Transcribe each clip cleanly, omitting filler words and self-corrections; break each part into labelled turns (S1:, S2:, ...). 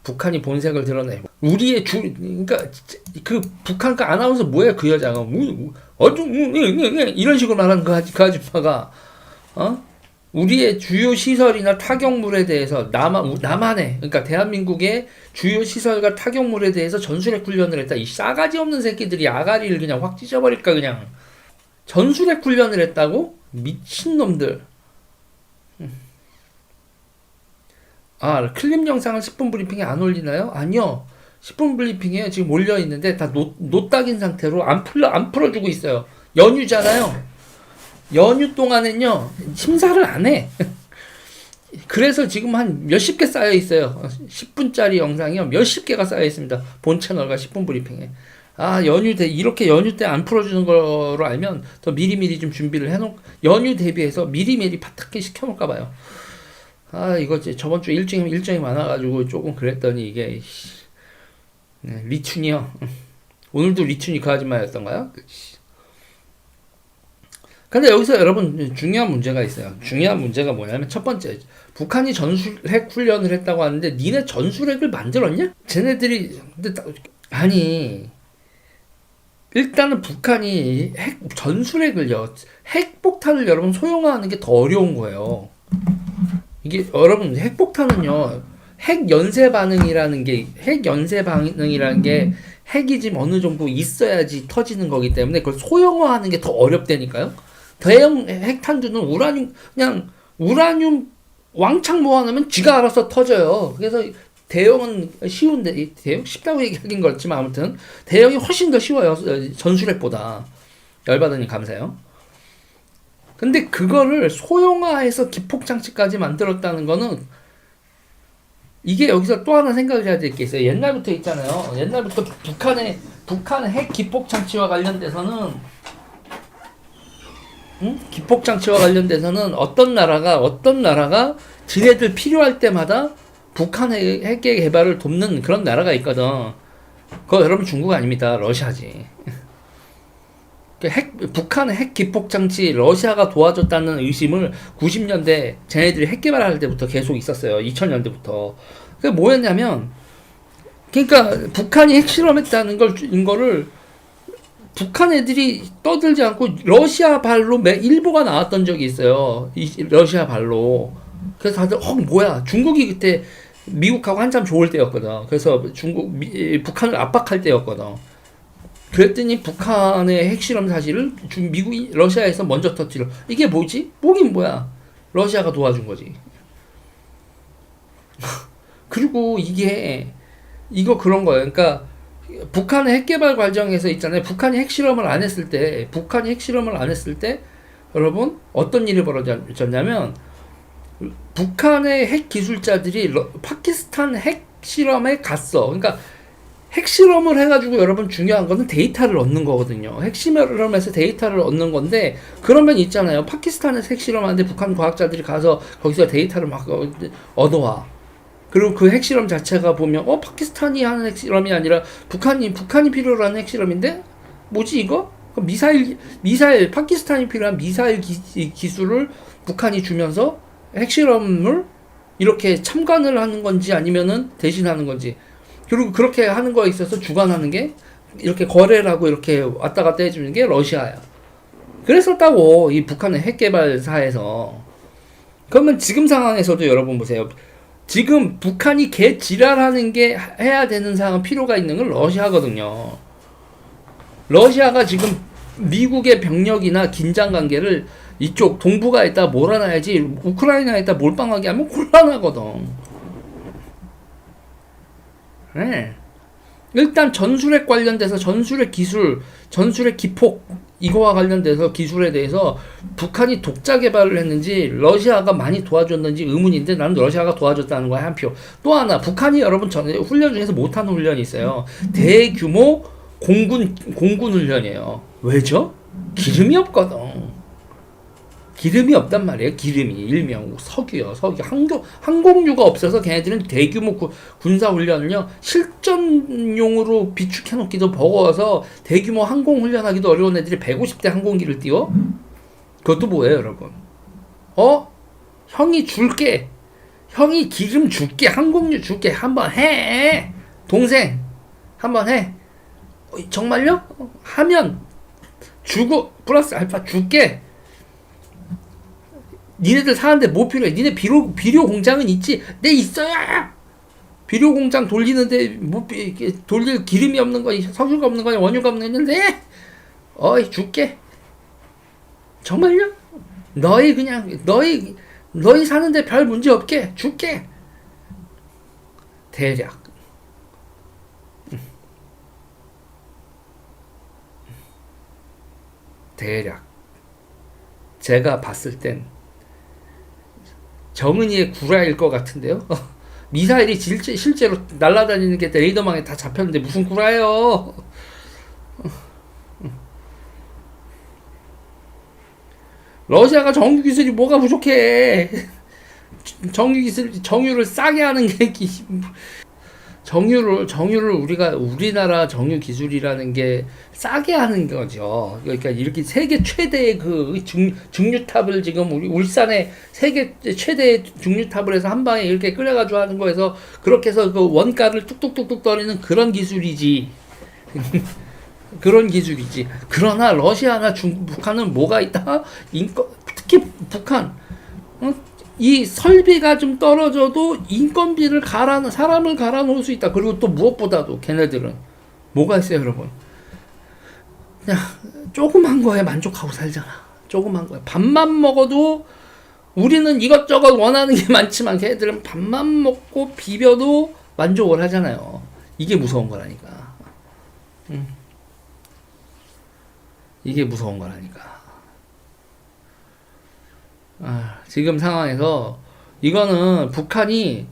S1: 북한이 본색을 드러내고 우리의 그러니까 그 북한 그 아나운서 뭐야 그 여자가 이런 식으로 말하는 그 아줌마가 우리의 주요 시설이나 타격물에 대해서 남한의 그러니까 대한민국의 주요 시설과 타격물에 대해서 전술핵 훈련을 했다. 이 싸가지 없는 새끼들이 아가리를 그냥 확 찢어버릴까 그냥. 전술핵 훈련을 했다고? 미친놈들. 아, 클립 영상을 10분 브리핑에 안 올리나요? 아니요. 10분 브리핑에 지금 올려 있는데 다 노딱인 상태로 안 풀어주고 있어요. 연휴잖아요. 연휴 동안은요, 심사를 안 해. 그래서 지금 한 몇십 개 쌓여 있어요. 10분짜리 영상이요. 몇십 개가 쌓여 있습니다. 본 채널과 10분 브리핑에. 아, 이렇게 연휴 때 안 풀어주는 거로 알면 더 미리미리 좀 준비를 연휴 대비해서 미리미리 파타키 시켜놓을까봐요. 아, 이거 저번 주 일정이 많아가지고 조금 그랬더니 이게, 리춘이요. 오늘도 리춘이 그 아줌마였던가요? 근데 여기서 여러분 중요한 문제가 있어요. 중요한 문제가 뭐냐면 첫 번째, 북한이 전술핵 훈련을 했다고 하는데 니네 전술핵을 만들었냐? 쟤네들이 아니 일단은 북한이 핵폭탄을 여러분 소형화하는 게 더 어려운 거예요. 이게 여러분 핵폭탄은요 핵 연쇄 반응이라는 게 핵이 지금 어느 정도 있어야지 터지는 거기 때문에 그걸 소형화하는 게 더 어렵다니까요. 대형 핵탄두는 우라늄 왕창 모아놓으면 지가 알아서 터져요. 그래서 대형은 쉬운데 대형 쉽다고 얘기하긴 그렇지만 아무튼 대형이 훨씬 더 쉬워요. 전술핵보다. 열받으니 감사해요. 근데 그거를 소형화해서 기폭장치까지 만들었다는 거는 이게 여기서 또 하나 생각을 해야 될 게 있어요. 옛날부터 있잖아요. 옛날부터 북한의 핵 기폭장치와 관련돼서는 기폭장치와 관련돼서는 어떤 나라가 지네들 필요할 때마다 북한의 핵 개발을 돕는 그런 나라가 있거든. 그거 여러분 중국 아닙니다. 러시아지. 북한의 핵 기폭장치 러시아가 도와줬다는 의심을 90년대 쟤네들이 핵 개발할 때부터 계속 있었어요. 2000년대부터. 그게 뭐였냐면, 그러니까 북한이 핵실험했다는 거를 북한 애들이 떠들지 않고 러시아 발로 일보가 나왔던 적이 있어요. 러시아 발로. 그래서 다들 뭐야 중국이 그때 미국하고 한참 좋을 때였거든. 그래서 북한을 압박할 때였거든. 그랬더니 북한의 핵실험 사실을 러시아에서 먼저 터뜨려. 이게 뭐지? 뭐긴 뭐야? 러시아가 도와준 거지. 그리고 이거 그런 거예요. 그러니까 북한의 핵개발 과정에서 있잖아요. 북한이 핵실험을 안 했을 때 여러분 어떤 일이 벌어졌냐면 북한의 핵 기술자들이 파키스탄 핵실험에 갔어. 그러니까 핵실험을 해가지고 여러분 중요한 거는 데이터를 얻는 거거든요. 핵실험에서 데이터를 얻는 건데 그러면 있잖아요. 파키스탄에서 핵실험하는데 북한 과학자들이 가서 거기서 데이터를 막 얻어와. 그리고 그 핵실험 자체가 보면 파키스탄이 하는 핵실험이 아니라 북한이 필요로 하는 핵실험인데 뭐지 이거? 미사일 파키스탄이 필요한 미사일 기술을 북한이 주면서 핵실험을 이렇게 참관을 하는 건지 아니면은 대신하는 건지. 그리고 그렇게 하는 거에 있어서 주관하는 게 이렇게 거래를 하고 이렇게 왔다 갔다 해주는 게 러시아야. 그랬었다고 이 북한의 핵개발사에서. 그러면 지금 상황에서도 여러분 보세요. 지금 북한이 개 지랄하는 게 해야 되는 상황 필요가 있는 건 러시아거든요. 러시아가 지금 미국의 병력이나 긴장 관계를 이쪽 동북아에다 몰아놔야지 우크라이나에다 몰빵하게 하면 곤란하거든. 네. 일단 전술핵 관련돼서 전술핵 기술, 전술핵 기폭 이거와 관련돼서 기술에 대해서 북한이 독자 개발을 했는지 러시아가 많이 도와줬는지 의문인데 나는 러시아가 도와줬다는 거야 한 표. 또 하나 북한이 여러분 전에 훈련 중에서 못하는 훈련이 있어요. 대규모 공군 훈련이에요. 왜죠? 기름이 없거든. 기름이 없단 말이에요. 기름이 일명 석유요. 항공유가 없어서 걔네들은 대규모 군사훈련을요 실전용으로 비축해놓기도 버거워서 대규모 항공훈련하기도 어려운 애들이 150대 항공기를 띄워? 그것도 뭐예요 여러분? 형이 줄게. 형이 기름 줄게, 항공유 줄게, 한번 해. 동생, 한번 해. 정말요? 하면 주고 플러스 알파 줄게. 니네들 사는데 뭐 필요해? 니네 비료 공장은 있지? 내 있어야. 비료 공장 돌리는데 뭐 돌릴 기름이 없는 거, 석유가 없는 거냐, 원유가 없는 거냐? 어이 줄게. 정말요? 너희 사는데 별 문제 없게 줄게. 대략. 제가 봤을 땐 정은이의 구라일 것 같은데요. 미사일이 실제로 날아다니는 게 레이더망에 다 잡혔는데 무슨 구라예요. 러시아가 정유 기술이 뭐가 부족해. 정유를 싸게 하는 게 정유를 우리나라 정유 기술이라는 게 싸게 하는 거죠. 그러니까 이렇게 세계 최대의 그 증류탑을 지금 우리 울산에 세계 최대의 증류탑을 해서 한 방에 이렇게 끓여가지고 하는 거에서 그렇게 해서 그 원가를 뚝뚝뚝뚝 떨이는 그런 기술이지. 그런 기술이지. 그러나 러시아나 북한은 뭐가 있다? 특히 북한. 이 설비가 좀 떨어져도 인건비를 사람을 갈아 놓을 수 있다. 그리고 또 무엇보다도 걔네들은 뭐가 있어요, 여러분? 그냥 조그만 거에 만족하고 살잖아. 조그만 거에 밥만 먹어도 우리는 이것저것 원하는 게 많지만 걔네들은 밥만 먹고 비벼도 만족을 하잖아요. 이게 무서운 거라니까. 이게 무서운 거라니까. 지금 상황에서 이거는 북한이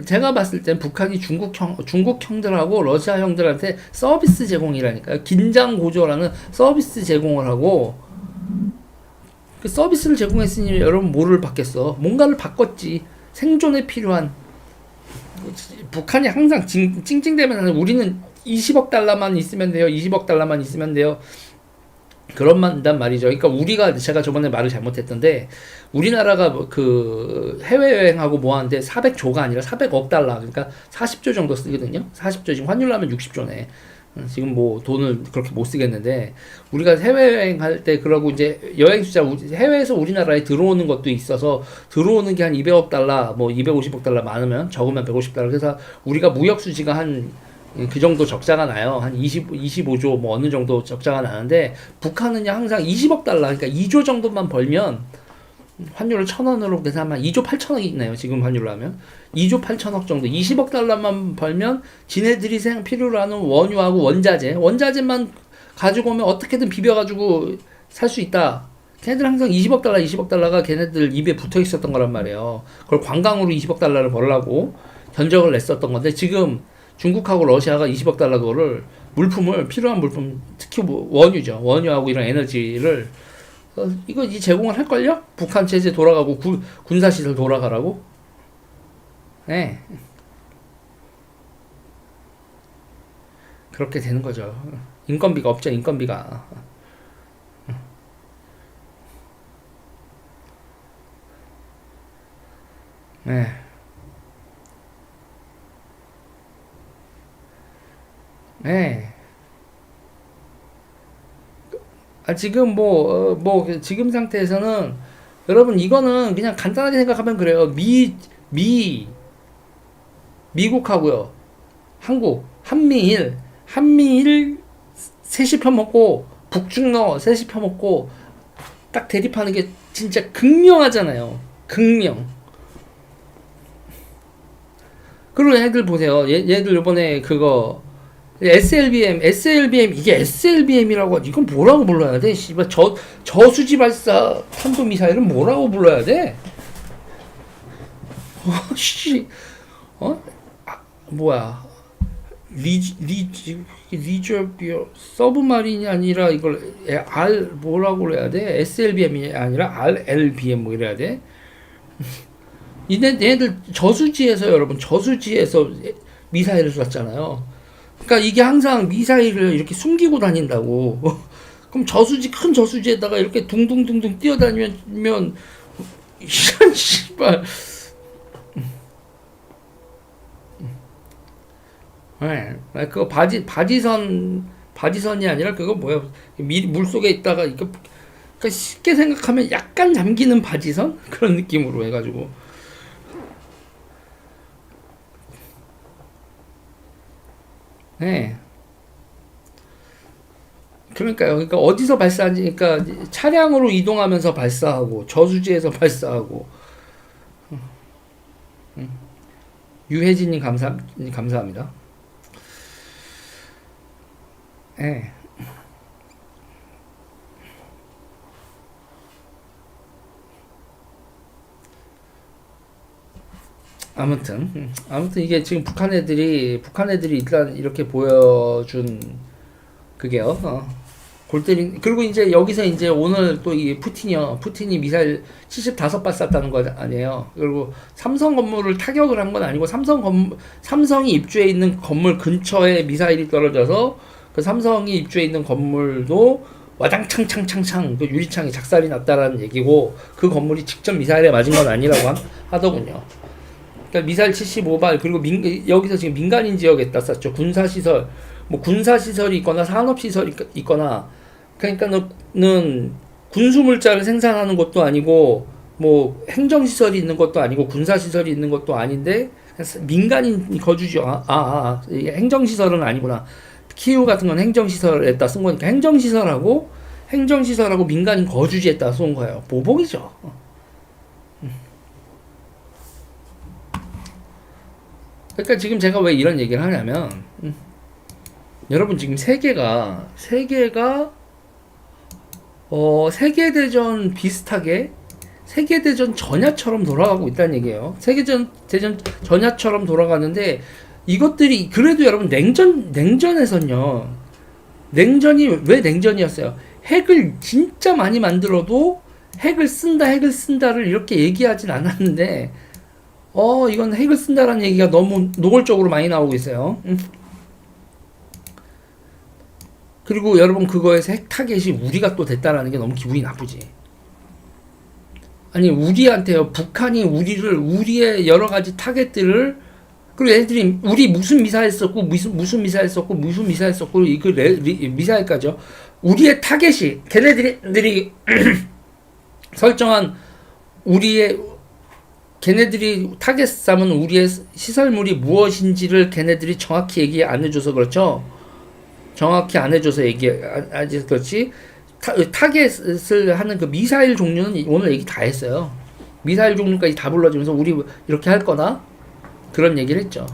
S1: 제가 봤을 땐 북한이 중국 형들하고 러시아 형들한테 서비스 제공이라니까요. 긴장 고조라는 서비스 제공을 하고 그 서비스를 제공했으니 여러분 뭐를 받겠어? 뭔가를 바꿨지. 생존에 필요한. 북한이 항상 찡찡대면 우리는 20억 달러만 있으면 돼요. 20억 달러만 있으면 돼요. 그런단 말이죠. 그러니까 제가 저번에 말을 잘못했던데 우리나라가 그 해외여행하고 뭐 하는데 400조가 아니라 400억 달러, 그러니까 40조 정도 쓰거든요. 40조, 지금 환율로 하면 60조네. 지금 뭐 돈을 그렇게 못 쓰겠는데 우리가 해외여행 할 때 그러고 이제 여행 수자 해외에서 우리나라에 들어오는 것도 있어서 들어오는 게 한 200억 달러, 뭐 250억 달러 많으면 적으면 150달러. 그래서 우리가 무역 수지가 한 그 정도 적자가 나요. 한 25조 뭐 어느 정도 적자가 나는데 북한은요 항상 20억 달러, 그러니까 2조 정도만 벌면 환율을 1,000원으로 계산하면 2조 8천억이 있네요. 지금 환율로 하면 2조 8천억 정도, 20억 달러만 벌면 지네들이 필요로 하는 원유하고 원자재만 가지고 오면 어떻게든 비벼가지고 살 수 있다. 걔네들 항상 20억 달러가 걔네들 입에 붙어 있었던 거란 말이에요. 그걸 관광으로 20억 달러를 벌려고 견적을 냈었던 건데 지금 중국하고 러시아가 20억 달러를 필요한 물품, 특히 뭐 원유죠. 원유하고 이런 에너지를 이거 제공을 할걸요? 북한 체제 돌아가고 군사시설 돌아가라고? 네. 그렇게 되는 거죠. 인건비가 없죠, 인건비가. 네. 네. 지금 지금 상태에서는 여러분 이거는 그냥 간단하게 생각하면 그래요. 미국하고요. 한미일 셋이 펴먹고 북중러 셋이 펴먹고 딱 대립하는 게 진짜 극명하잖아요. 극명. 그리고 얘들 보세요. 얘들 이번에 그거 SLBM 이게 SLBM이라고 하지. 이건 뭐라고 불러야 돼? 씨발 저수지 발사 탄도 미사일은 뭐라고 불러야 돼? 씨, 뭐야? 리저비어 서브마린이 아니라 이걸 뭐라고 그래야 돼? SLBM이 아니라 RLBM 뭐 이래야 돼? 얘네들 여러분 저수지에서 미사일을 쐈잖아요. 그러니까 이게 항상 미사일을 이렇게 숨기고 다닌다고. 그럼 큰 저수지에다가 이렇게 둥둥둥둥 뛰어다니면 이런 씨발 네. 그거 바지선이 아니라 그거 뭐야? 물 속에 있다가 이거 그러니까 쉽게 생각하면 약간 잠기는 바지선 그런 느낌으로 해가지고. 네. 그러니까요. 그러니까 어디서 발사하지? 그러니까 차량으로 이동하면서 발사하고 저수지에서 발사하고. 유혜진님 감사합니다. 예. 아무튼 이게 지금 북한 애들이 일단 이렇게 보여준 그게요. 골 때린 그리고 이제 여기서 이제 오늘 또 이 푸틴이 미사일 75발 쐈다는 거 아니에요. 그리고 삼성 건물을 타격을 한 건 아니고 삼성이 입주해 있는 건물 근처에 미사일이 떨어져서 그 삼성이 입주해 있는 건물도 와장창창창창 그 유리창이 작살이 났다라는 얘기고 그 건물이 직접 미사일에 맞은 건 아니라고 하더군요. 그러니까 미사일 75발 그리고 여기서 지금 민간인 지역에다 쐈죠. 군사시설 뭐 군사시설이 있거나 산업시설이 있거나 그러니까는 군수물자를 생산하는 것도 아니고 뭐 행정시설이 있는 것도 아니고 군사시설이 있는 것도 아닌데 민간인 거주죠. 행정시설은 아니구나. 키우 같은 건 행정시설에다 쓴 거니까 행정시설하고 민간인 거주지에다 쏜 거예요. 보복이죠. 그러니까 지금 제가 왜 이런 얘기를 하냐면 여러분 지금 세계가 세계대전 비슷하게 세계대전 전야처럼 돌아가고 있다는 얘기예요. 세계대전 전야처럼 돌아가는데 이것들이 그래도 여러분 냉전에선요. 냉전이 왜 냉전이었어요? 핵을 진짜 많이 만들어도 핵을 쓴다를 이렇게 얘기하진 않았는데 이건 핵을 쓴다라는 얘기가 너무 노골적으로 많이 나오고 있어요. 그리고 여러분 그거에서 핵 타겟이 우리가 또 됐다라는 게 너무 기분이 나쁘지. 아니 우리한테요. 북한이 우리의 여러 가지 타겟들을 그리고 얘네들이 우리 무슨 미사일 썼고 무슨 미사일 썼고 무슨 미사일 썼고 미사일까지요. 우리의 타겟이 걔네들이 설정한 걔네들이 타겟 삼은 우리의 시설물이 무엇인지를 걔네들이 정확히 얘기 안 해줘서 그렇죠. 정확히 안 해줘서 아직 그렇지. 타겟을 하는 그 미사일 종류는 오늘 얘기 다 했어요. 미사일 종류까지 다 불러주면서 우리 이렇게 할 거다. 그런 얘기를 했죠.